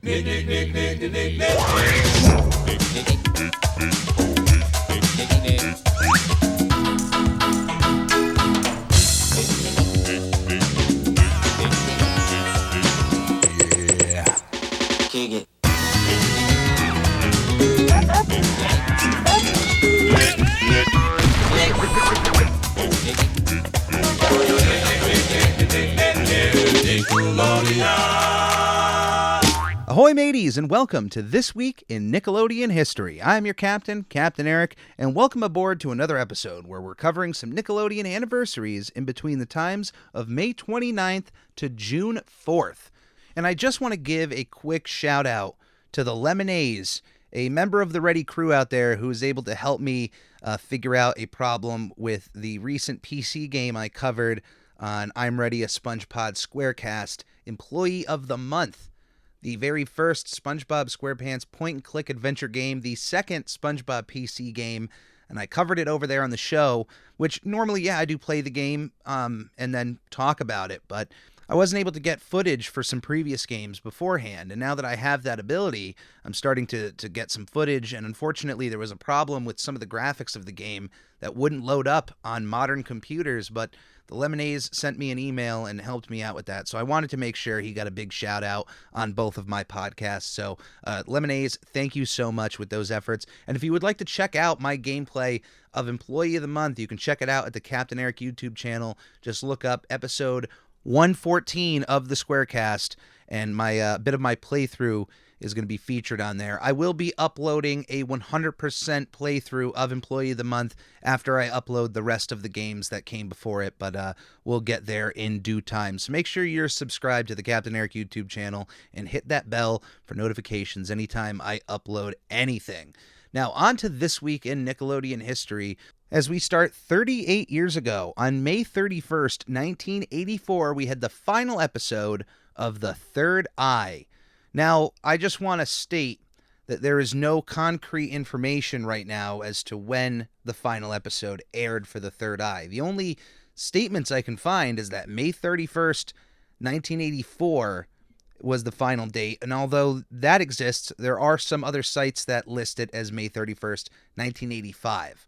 Kick it. Ahoy mateys, and welcome to This Week in Nickelodeon History. I'm your captain, Captain Eric, and welcome aboard to another episode where we're covering some Nickelodeon anniversaries in between the times of May 29th to June 4th. And I just want to give a quick shout out to the Lemonades, a member of the Ready crew out there who was able to help me figure out a problem with the recent PC game I covered on I'm Ready, a SpongePod Squarecast Employee of the Month. The very first SpongeBob SquarePants point-and-click adventure game, the second SpongeBob PC game, and I covered it over there on the show, which normally, I do play the game and then talk about it, but I wasn't able to get footage for some previous games beforehand, and now that I have that ability, I'm starting to get some footage, and unfortunately there was a problem with some of the graphics of the game that wouldn't load up on modern computers, but the Lemonades sent me an email and helped me out with that, so I wanted to make sure he got a big shout out on both of my podcasts. So Lemonades, thank you so much with those efforts. And if you would like to check out my gameplay of Employee of the Month, you can check it out at the Captain Eric YouTube channel. Just look up episode 114 of the Squarecast, and my bit of my playthrough is going to be featured on there. I will be uploading a 100% playthrough of Employee of the Month after I upload the rest of the games that came before it, but we'll get there in due time. So make sure you're subscribed to the Captain Eric YouTube channel and hit that bell for notifications anytime I upload anything. Now, on to This Week in Nickelodeon History, as we start 38 years ago. On May 31st, 1984, we had the final episode of The Third Eye. Now, I just want to state that there is no concrete information right now as to when the final episode aired for The Third Eye. The only statements I can find is that May 31st, 1984 was the final date, and although that exists, there are some other sites that list it as May 31st, 1985.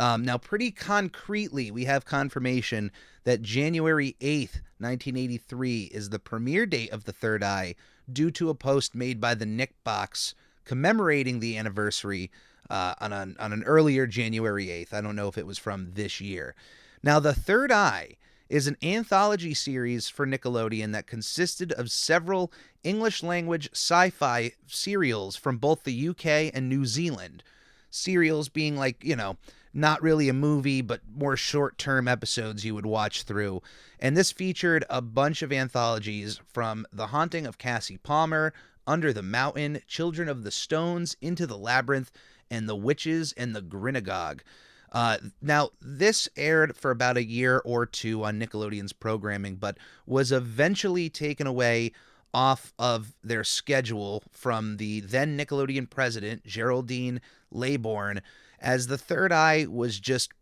Now, pretty concretely, we have confirmation that January 8th, 1983 is the premiere date of The Third Eye, due to a post made by the Nick Box commemorating the anniversary on an earlier January 8th. I don't know if it was from this year. Now, The Third Eye is an anthology series for Nickelodeon that consisted of several English-language sci-fi serials from both the UK and New Zealand. Serials being like, not really a movie, but more short-term episodes you would watch through. And this featured a bunch of anthologies from The Haunting of Cassie Palmer, Under the Mountain, Children of the Stones, Into the Labyrinth, and The Witches and the Grinagog. Now, this aired for about a year or two on Nickelodeon's programming, but was eventually taken away off of their schedule from the then Nickelodeon president, Geraldine Laybourne, as The Third Eye was just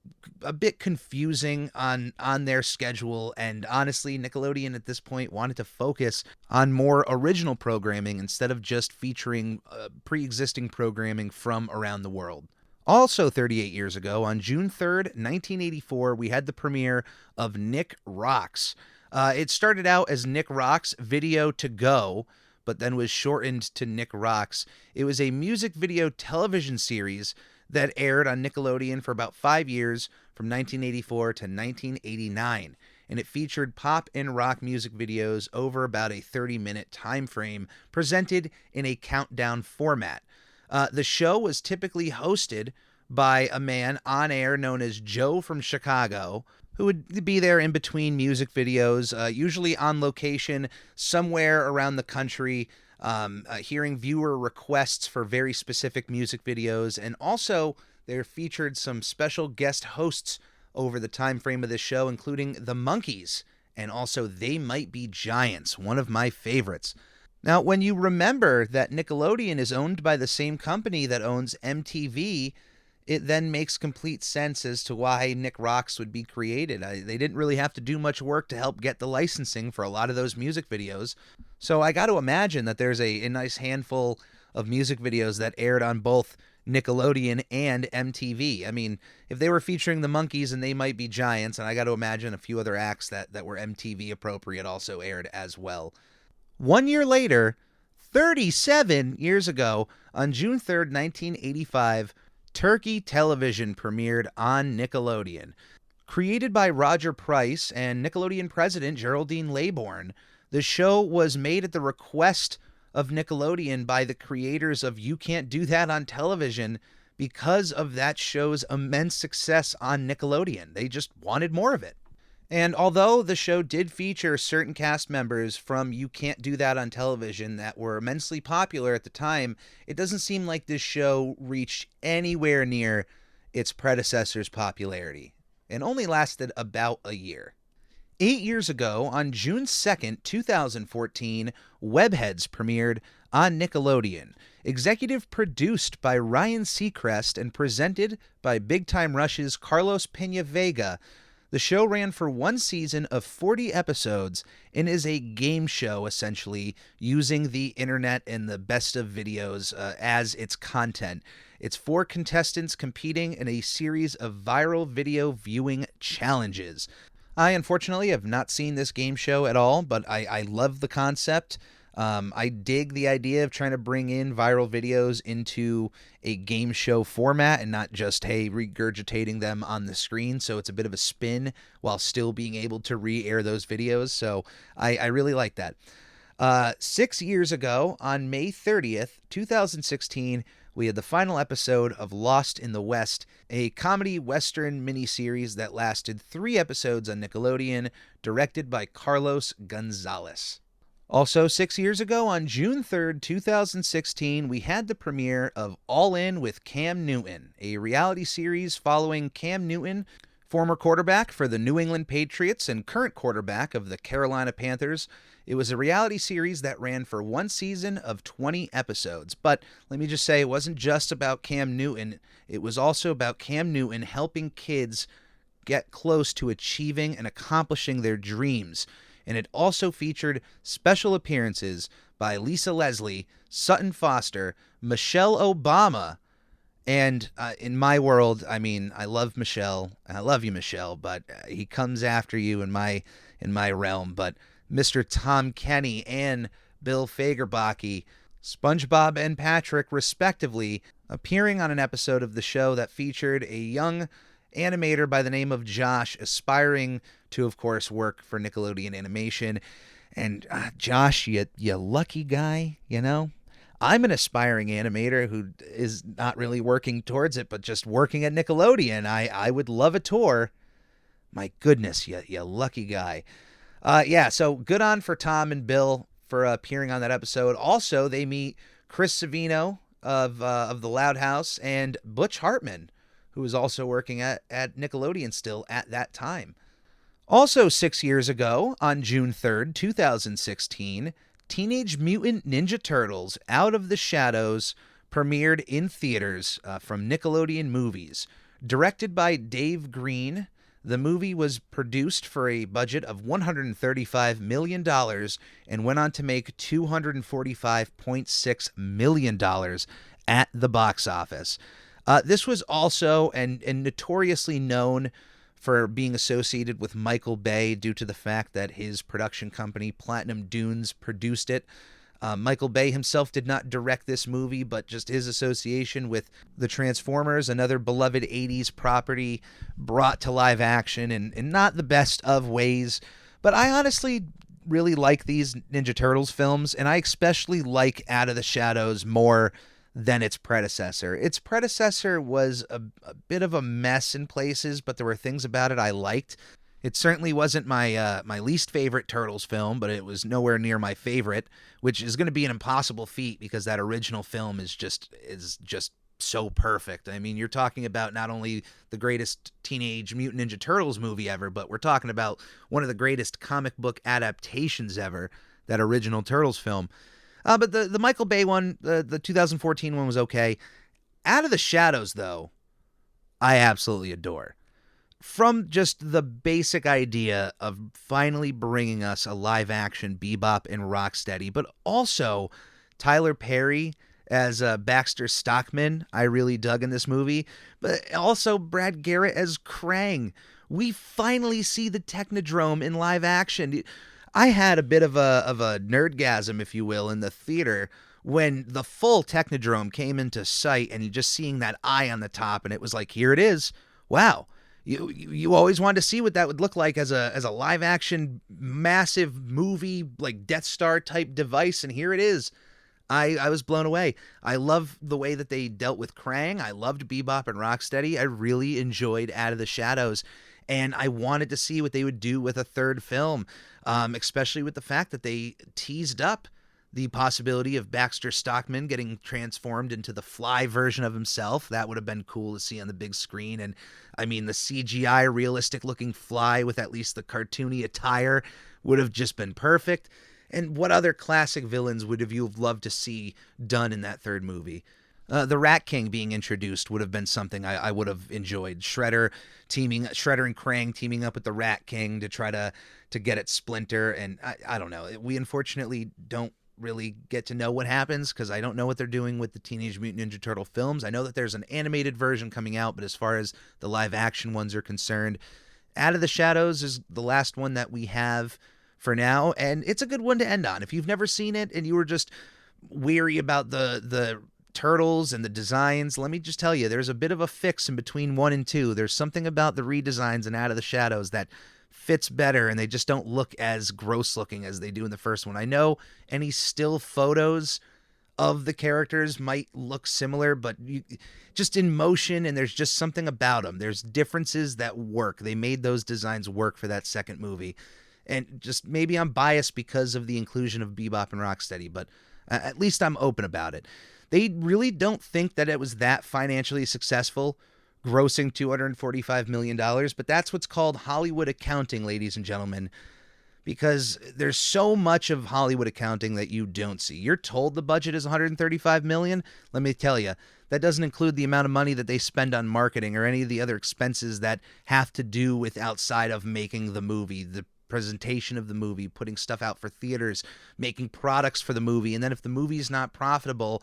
a bit confusing on their schedule, and honestly, Nickelodeon at this point wanted to focus on more original programming instead of just featuring pre-existing programming from around the world. Also 38 years ago, on June 3rd, 1984, we had the premiere of Nick Rocks. It started out as Nick Rocks Video to Go, but then was shortened to Nick Rocks. It was a music video television series that aired on Nickelodeon for about 5 years, from 1984 to 1989, and it featured pop and rock music videos over about a 30-minute time frame, presented in a countdown format. The show was typically hosted by a man on air known as Joe from Chicago, who would be there in between music videos, usually on location somewhere around the country, hearing viewer requests for very specific music videos. And also, there featured some special guest hosts over the time frame of this show, including the Monkees, and also They Might Be Giants, one of my favorites. Now, when you remember that Nickelodeon is owned by the same company that owns MTV, it then makes complete sense as to why Nick Rocks would be created. They didn't really have to do much work to help get the licensing for a lot of those music videos. So I got to imagine that there's a nice handful of music videos that aired on both Nickelodeon and MTV. I mean, if they were featuring the Monkees, and they might be giants, and I got to imagine a few other acts that were MTV appropriate also aired as well. 1 year later, 37 years ago, on June 3rd, 1985, Turkey Television premiered on Nickelodeon. Created by Roger Price and Nickelodeon president Geraldine Laybourne, the show was made at the request of Nickelodeon by the creators of You Can't Do That on Television because of that show's immense success on Nickelodeon. They just wanted more of it. And although the show did feature certain cast members from You Can't Do That on Television that were immensely popular at the time, it doesn't seem like this show reached anywhere near its predecessor's popularity, and only lasted about a year. 8 years ago, on June 2014, Webheads premiered on Nickelodeon. Executive produced by Ryan Seacrest and presented by Big Time Rush's Carlos Pena Vega, the show ran for one season of 40 episodes and is a game show, essentially, using the internet and the best of videos as its content. It's 4 contestants competing in a series of viral video viewing challenges. I, unfortunately, have not seen this game show at all, but I love the concept. I dig the idea of trying to bring in viral videos into a game show format and not just, hey, regurgitating them on the screen. So it's a bit of a spin while still being able to re-air those videos. So I really like that. 6 years ago, on May 30th, 2016, we had the final episode of Lost in the West, a comedy western miniseries that lasted 3 episodes on Nickelodeon, directed by Carlos Gonzalez. Also, 6 years ago, on June 3rd, 2016, we had the premiere of All In with Cam Newton, a reality series following Cam Newton, former quarterback for the New England Patriots and current quarterback of the Carolina Panthers. It was a reality series that ran for one season of 20 episodes. But let me just say, it wasn't just about Cam Newton. It was also about Cam Newton helping kids get close to achieving and accomplishing their dreams. And it also featured special appearances by Lisa Leslie, Sutton Foster, Michelle Obama, and in my world, I mean, I love Michelle, and I love you, Michelle, but he comes after you in my realm. But Mr. Tom Kenny and Bill Fagerbakke, SpongeBob and Patrick, respectively, appearing on an episode of the show that featured a young animator by the name of Josh, aspiring to, of course, work for Nickelodeon Animation. And Josh, you lucky guy, you know? I'm an aspiring animator who is not really working towards it, but just working at Nickelodeon. I would love a tour. My goodness, you lucky guy. Yeah, so good on for Tom and Bill for appearing on that episode. Also, they meet Chris Savino of the Loud House and Butch Hartman, who was also working at Nickelodeon still at that time. Also 6 years ago, on June 3rd, 2016, Teenage Mutant Ninja Turtles Out of the Shadows premiered in theaters from Nickelodeon Movies. Directed by Dave Green, the movie was produced for a budget of $135 million and went on to make $245.6 million at the box office. This was also and notoriously known for being associated with Michael Bay due to the fact that his production company, Platinum Dunes, produced it. Michael Bay himself did not direct this movie, but just his association with the Transformers, another beloved 80s property, brought to live action in not the best of ways. But I honestly really like these Ninja Turtles films, and I especially like Out of the Shadows more than its predecessor. Its predecessor was a bit of a mess in places, but there were things about it I liked. It certainly wasn't my least favorite Turtles film, but it was nowhere near my favorite, which is going to be an impossible feat because that original film is just so perfect. I mean, you're talking about not only the greatest Teenage Mutant Ninja Turtles movie ever, but we're talking about one of the greatest comic book adaptations ever, that original Turtles film. But the Michael Bay one, the 2014 one, was okay. Out of the Shadows, though, I absolutely adore. from just the basic idea of finally bringing us a live-action Bebop and Rocksteady, but also Tyler Perry as Baxter Stockman, I really dug in this movie, but also Brad Garrett as Krang. We finally see the Technodrome in live action. I had a bit of a nerdgasm, if you will, in the theater when the full Technodrome came into sight, and you just seeing that eye on the top, and it was like, here it is. Wow. You always wanted to see what that would look like as a live action massive movie like Death Star type device, and here it is. I was blown away. I love the way that they dealt with Krang. I loved Bebop and Rocksteady. I really enjoyed Out of the Shadows, and I wanted to see what they would do with a third film, especially with the fact that they teased up the possibility of Baxter Stockman getting transformed into the Fly version of himself. That would have been cool to see on the big screen. And I mean, the CGI realistic looking Fly with at least the cartoony attire would have just been perfect. And what other classic villains would have you loved to see done in that third movie? The Rat King being introduced would have been something I would have enjoyed. Shredder and Krang teaming up with the Rat King to try to get at Splinter. And I don't know. We unfortunately don't really get to know what happens because I don't know what they're doing with the Teenage Mutant Ninja Turtle films. I know that there's an animated version coming out, but as far as the live action ones are concerned, Out of the Shadows is the last one that we have for now, and it's a good one to end on. If you've never seen it and you were just weary about the turtles and the designs, let me just tell you, there's a bit of a fix in between 1 and 2. There's something about the redesigns in Out of the Shadows that fits better, and they just don't look as gross looking as they do in the first one. I know any still photos of the characters might look similar, but just in motion, and there's just something about them. There's differences that work. They made those designs work for that second movie. And just maybe I'm biased because of the inclusion of Bebop and Rocksteady, but at least I'm open about it. They really don't think that it was that financially successful, grossing $245 million, but that's what's called Hollywood accounting, ladies and gentlemen, because there's so much of Hollywood accounting that you don't see. You're told the budget is $135 million. Let me tell you, that doesn't include the amount of money that they spend on marketing or any of the other expenses that have to do with outside of making the movie, the presentation of the movie, putting stuff out for theaters, making products for the movie, and then if the movie is not profitable,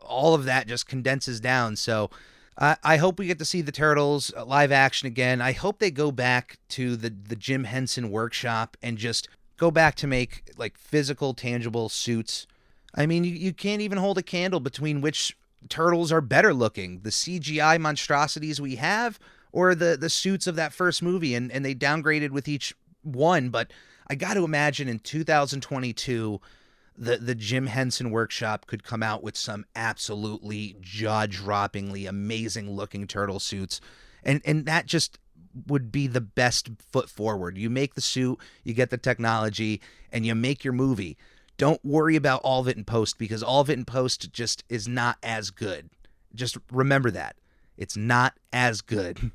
all of that just condenses down. So I hope we get to see the Turtles live action again. I hope they go back to the Jim Henson workshop and just go back to make like physical, tangible suits. I mean, you can't even hold a candle between which turtles are better looking, the CGI monstrosities we have or the suits of that first movie, and they downgraded with each one. But I got to imagine in 2022 the Jim Henson workshop could come out with some absolutely jaw-droppingly amazing looking turtle suits, and that just would be the best foot forward. You make the suit, you get the technology, and you make your movie. Don't worry about all of it in post, because all of it in post just is not as good. Just remember that. It's not as good.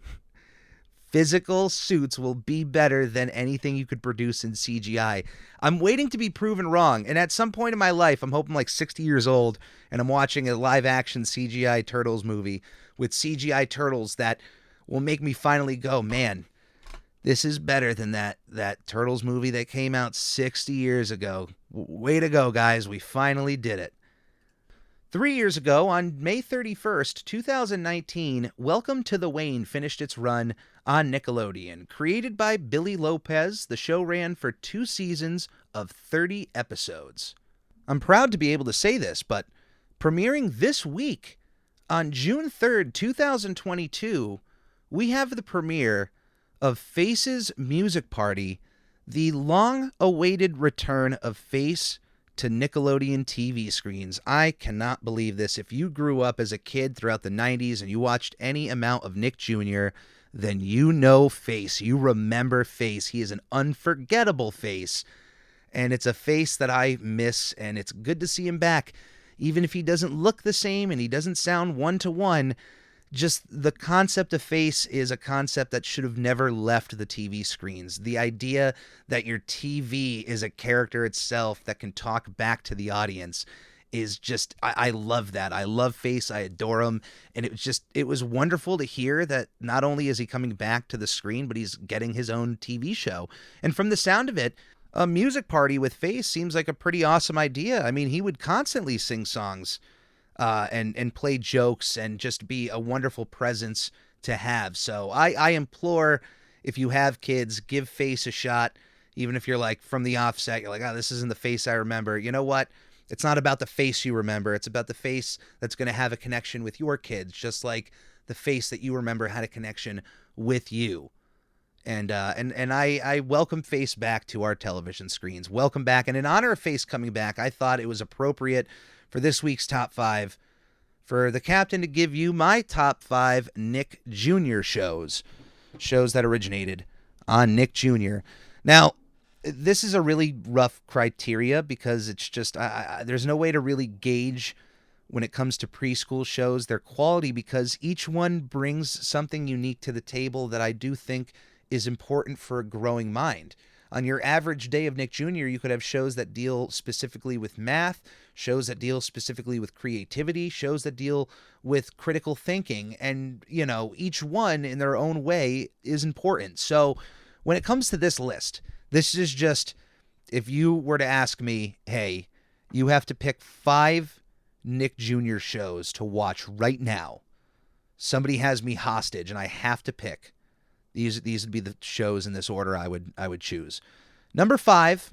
Physical suits will be better than anything you could produce in CGI. I'm waiting to be proven wrong, and at some point in my life, I'm hoping like 60 years old, and I'm watching a live-action CGI Turtles movie with CGI turtles that will make me finally go, man, this is better than that Turtles movie that came out 60 years ago. Way to go, guys. We finally did it. 3 years ago, on May 31st, 2019, Welcome to the Wayne finished its run on Nickelodeon. Created by Billy Lopez, the show ran for 2 seasons of 30 episodes. I'm proud to be able to say this, but premiering this week, on June 3rd, 2022, we have the premiere of Face's Music Party, the long-awaited return of Face to Nickelodeon TV screens. I cannot believe this. If you grew up as a kid throughout the 90s and you watched any amount of Nick Jr., then you know Face. You remember Face. He is an unforgettable face, and it's a face that I miss, and it's good to see him back. Even if he doesn't look the same and he doesn't sound one-to-one, just the concept of Face is a concept that should have never left the TV screens. The idea that your TV is a character itself that can talk back to the audience is just, I love that. I love Face. I adore him. And it was wonderful to hear that not only is he coming back to the screen, but he's getting his own TV show. And from the sound of it, a music party with Face seems like a pretty awesome idea. I mean, he would constantly sing songs and play jokes and just be a wonderful presence to have. So I implore, if you have kids, give Face a shot. Even if you're like from the offset, you're like, oh, this isn't the Face I remember. You know what? It's not about the Face you remember. It's about the Face that's going to have a connection with your kids, just like the Face that you remember had a connection with you. And I welcome Face back to our television screens. Welcome back. And in honor of Face coming back, I thought it was appropriate for this week's top 5 for the captain to give you my top 5 Nick Jr. shows that originated on Nick Jr. Now, this is a really rough criteria because it's just there's no way to really gauge when it comes to preschool shows their quality, because each one brings something unique to the table that I do think is important for a growing mind. On your average day of Nick Jr., you could have shows that deal specifically with math, shows that deal specifically with creativity, shows that deal with critical thinking, and, you know, each one in their own way is important. So when it comes to this list, this is just, if you were to ask me, hey, you have to pick 5 Nick Jr. shows to watch right now. Somebody has me hostage and I have to pick. These would be the shows in this order I would choose. Number 5,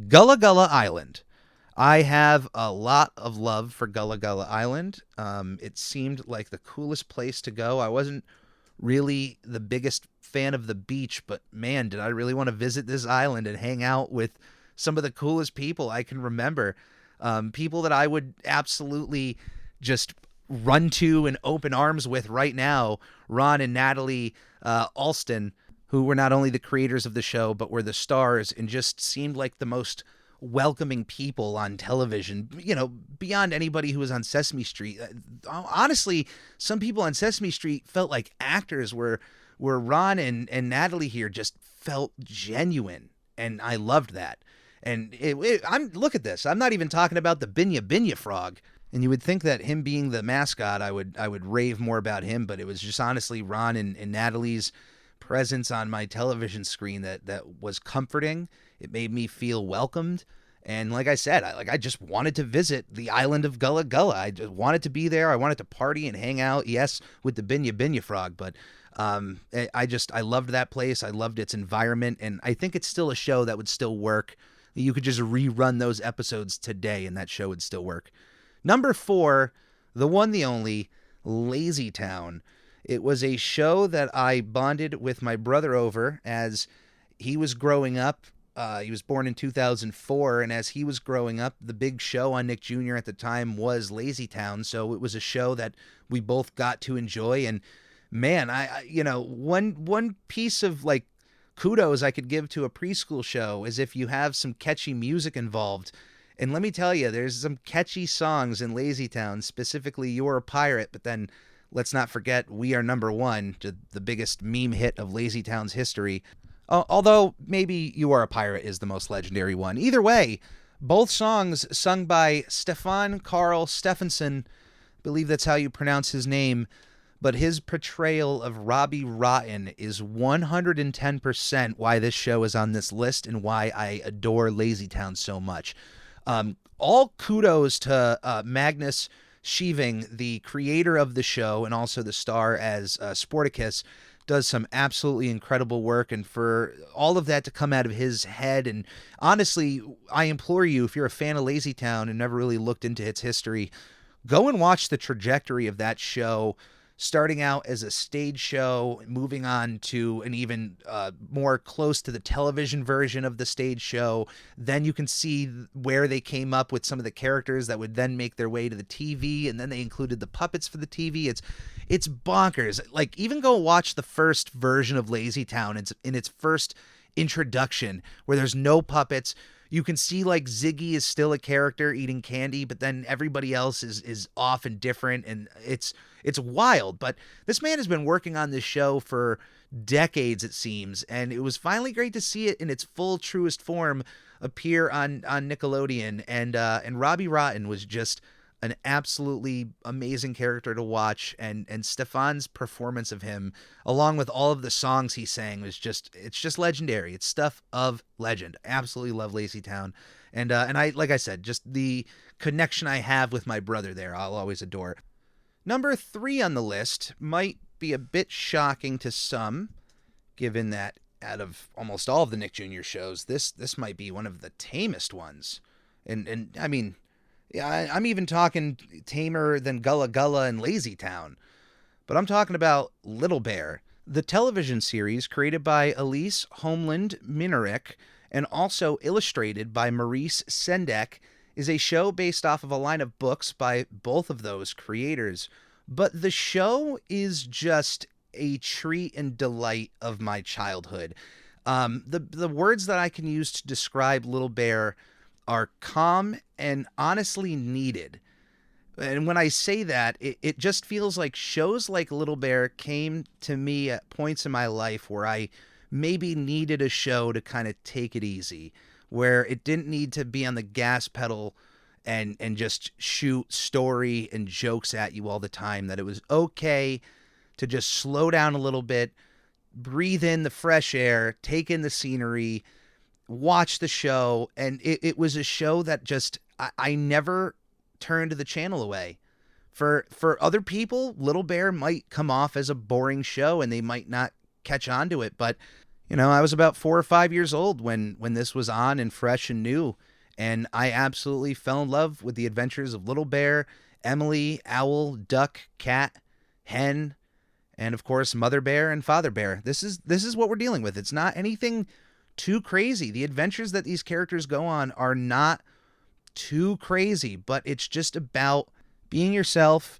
Gullah Gullah Island. I have a lot of love for Gullah Gullah Island. It seemed like the coolest place to go. I wasn't really the biggest fan of the beach, but man, did I really want to visit this island and hang out with some of the coolest people I can remember. People that I would absolutely just run to and open arms with right now. Ron and Natalie Alston, who were not only the creators of the show, but were the stars and just seemed like the most welcoming people on television, you know, beyond anybody who was on Sesame Street. Honestly, some people on Sesame Street felt like actors, where Ron and Natalie here just felt genuine, and I loved that. And look at this. I'm not even talking about the Binya Binya frog. And you would think that him being the mascot, I would rave more about him, but it was just honestly Ron and Natalie's presence on my television screen that was comforting. It made me feel welcomed. And like I said, I just wanted to visit the island of Gullah Gullah. I just wanted to be there. I wanted to party and hang out, yes, with the Binya Binya frog, but I loved that place. I loved its environment, and I think it's still a show that would still work. You could just rerun those episodes today and that show would still work. Number 4, the one, the only, Lazy Town. It was a show that I bonded with my brother over as he was growing up. He was born in 2004, and as he was growing up, the big show on Nick Jr. at the time was Lazy Town, so it was a show that we both got to enjoy. And man, one piece of like kudos I could give to a preschool show is if you have some catchy music involved. And let me tell you, there's some catchy songs in Lazy Town, specifically You're a Pirate, but then let's not forget We Are Number One, the biggest meme hit of Lazy Town's history. Although maybe You Are a Pirate is the most legendary one. Either way, both songs sung by Stefan Carl Stephenson, I believe that's how you pronounce his name, but his portrayal of Robbie Rotten is 110% why this show is on this list and why I adore Lazy Town so much. All kudos to Magnus Sheeving, the creator of the show and also the star as Sporticus, does some absolutely incredible work, and for all of that to come out of his head. And honestly, I implore you, if you're a fan of Lazy Town and never really looked into its history, go and watch the trajectory of that show, starting out as a stage show, moving on to an even more close to the television version of the stage show. Then you can see where they came up with some of the characters that would then make their way to the TV, and then they included the puppets for the TV. It's bonkers. Like, even go watch the first version of Lazy Town. It's in its first introduction, where there's no puppets. you can see like Ziggy is still a character eating candy, but then everybody else is off and different, and it's wild. But this man has been working on this show for decades, it seems, and it was finally great to see it in its full truest form appear on Nickelodeon. And Robbie Rotten was just an absolutely amazing character to watch, and Stefan's performance of him, along with all of the songs he sang, was just legendary. It's stuff of legend. Absolutely love Lazy Town, and I, like I said, just the connection I have with my brother there, I'll always adore. Number 3 on the list might be a bit shocking to some, given that out of almost all of the Nick Jr. shows, this might be one of the tamest ones, and I mean. Yeah, I'm even talking tamer than Gullah Gullah and Lazy Town. But I'm talking about Little Bear, the television series created by Elise Homeland Minarek and also illustrated by Maurice Sendak, is a show based off of a line of books by both of those creators. But the show is just a treat and delight of my childhood. The words that I can use to describe Little Bear are calm and honestly needed. And when I say that, it just feels like shows like Little Bear came to me at points in my life where I maybe needed a show to kind of take it easy, where it didn't need to be on the gas pedal and just shoot story and jokes at you all the time, that it was okay to just slow down a little bit, breathe in the fresh air, take in the scenery, watch the show. And it was a show that just I never turned the channel away. For other people, Little Bear might come off as a boring show and they might not catch on to it, but I was about 4 or 5 years old when this was on and fresh and new, and I absolutely fell in love with the adventures of Little Bear, Emily, Owl, Duck, Cat, Hen, and of course Mother Bear and Father Bear. This is what we're dealing with. It's not anything too crazy. The adventures that these characters go on are not too crazy, but it's just about being yourself,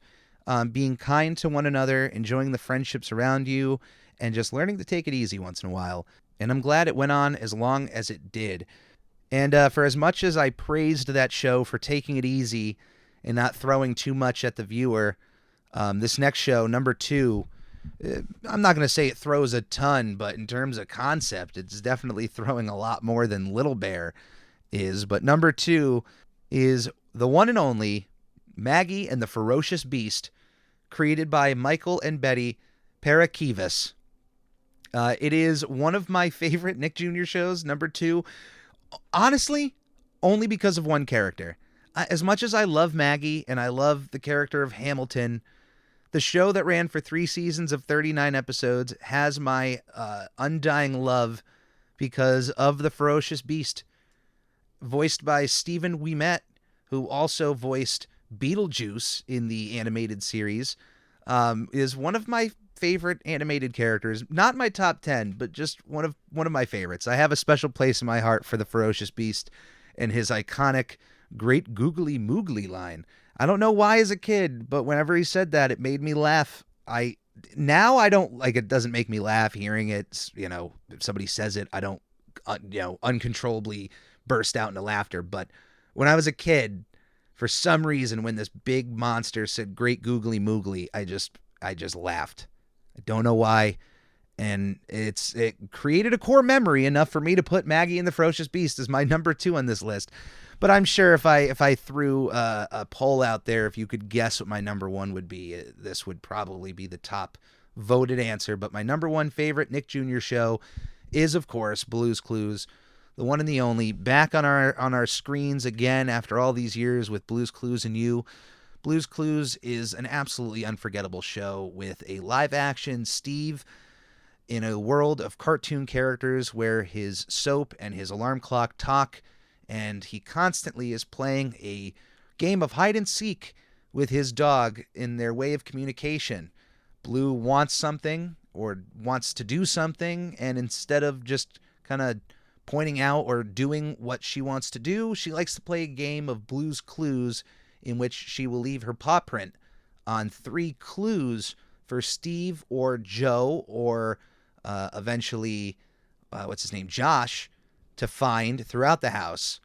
being kind to one another, enjoying the friendships around you, and just learning to take it easy once in a while. And I'm glad it went on as long as it did. And for as much as I praised that show for taking it easy and not throwing too much at the viewer, this next show, number 2, I'm not going to say it throws a ton, but in terms of concept, it's definitely throwing a lot more than Little Bear is. But number 2 is the one and only Maggie and the Ferocious Beast, created by Michael and Betty Parakivas. It is one of my favorite Nick Jr. shows, number 2, honestly, only because of one character. As much as I love Maggie and I love the character of Hamilton, the show that ran for 3 seasons of 39 episodes has my undying love because of the Ferocious Beast, voiced by Stephen Ouimet, who also voiced Beetlejuice in the animated series, is one of my favorite animated characters. Not my top 10, but just one of my favorites. I have a special place in my heart for the Ferocious Beast and his iconic "Great Googly Moogly" line. I don't know why as a kid, but whenever he said that, it made me laugh. Now I don't like it. Doesn't make me laugh hearing it. If somebody says it, I don't, uncontrollably burst out into laughter. But when I was a kid, for some reason, when this big monster said "Great Googly Moogly," I just laughed. I don't know why. And it created a core memory enough for me to put Maggie and the Ferocious Beast as my number 2 on this list. But I'm sure if I threw a poll out there, if you could guess what my number 1 would be, this would probably be the top voted answer. But my number 1 favorite Nick Jr. show is, of course, Blue's Clues, the one and the only, back on our screens again after all these years with Blue's Clues and You. Blue's Clues is an absolutely unforgettable show with a live-action Steve in a world of cartoon characters where his soap and his alarm clock talk, and he constantly is playing a game of hide and seek with his dog in their way of communication. Blue wants something or wants to do something, and instead of just kind of pointing out or doing what she wants to do, she likes to play a game of Blue's Clues in which she will leave her paw print on 3 clues for Steve or Joe or eventually, Josh, to find throughout the house,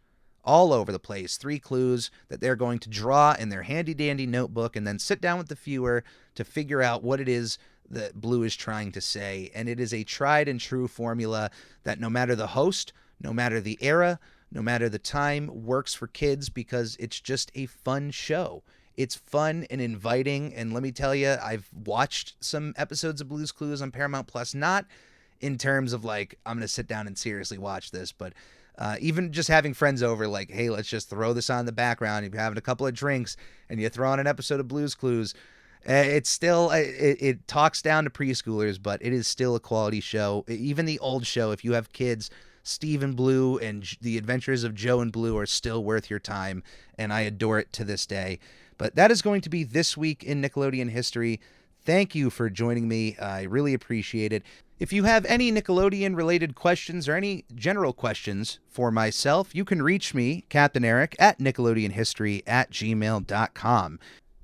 all over the place, 3 clues that they're going to draw in their handy-dandy notebook and then sit down with the viewer to figure out what it is that Blue is trying to say. And it is a tried and true formula that no matter the host, no matter the era, no matter the time, works for kids because it's just a fun show. It's fun and inviting, and let me tell you, I've watched some episodes of Blue's Clues on Paramount Plus, not in terms of like, I'm going to sit down and seriously watch this, but even just having friends over, like, hey, let's just throw this on in the background. If you're having a couple of drinks and you throw on an episode of Blue's Clues, it's still, it talks down to preschoolers, but it is still a quality show. Even the old show, if you have kids, Steve and Blue and The Adventures of Joe and Blue are still worth your time, and I adore it to this day. But that is going to be this week in Nickelodeon history. Thank you for joining me. I really appreciate it. If you have any Nickelodeon-related questions or any general questions for myself, you can reach me, Captain Eric, at nickelodeonhistory@gmail.com.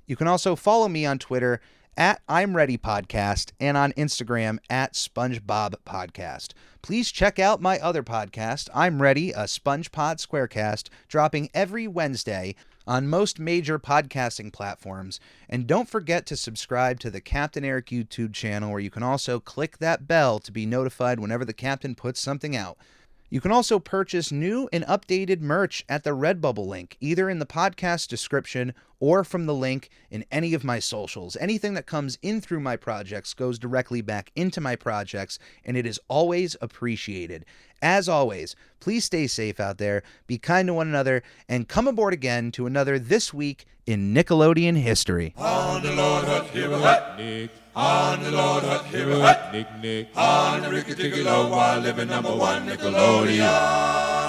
You can also follow me on Twitter at I'm Ready Podcast and on Instagram at SpongeBob Podcast. Please check out my other podcast, I'm Ready, a SpongePod Squarecast, dropping every Wednesday on most major podcasting platforms. And don't forget to subscribe to the Captain Eric YouTube channel, where you can also click that bell to be notified whenever the Captain puts something out. You can also purchase new and updated merch at the Redbubble link, either in the podcast description or from the link in any of my socials. Anything that comes in through my projects goes directly back into my projects, and it is always appreciated. As always, please stay safe out there, be kind to one another, and come aboard again to another This Week in Nickelodeon History. On the Lord Hut, here a hut, Nick. On the Lord Hut, here a hut, Nick, Nick. On the Ricky Ticky Low, while living #1 Nickelodeon.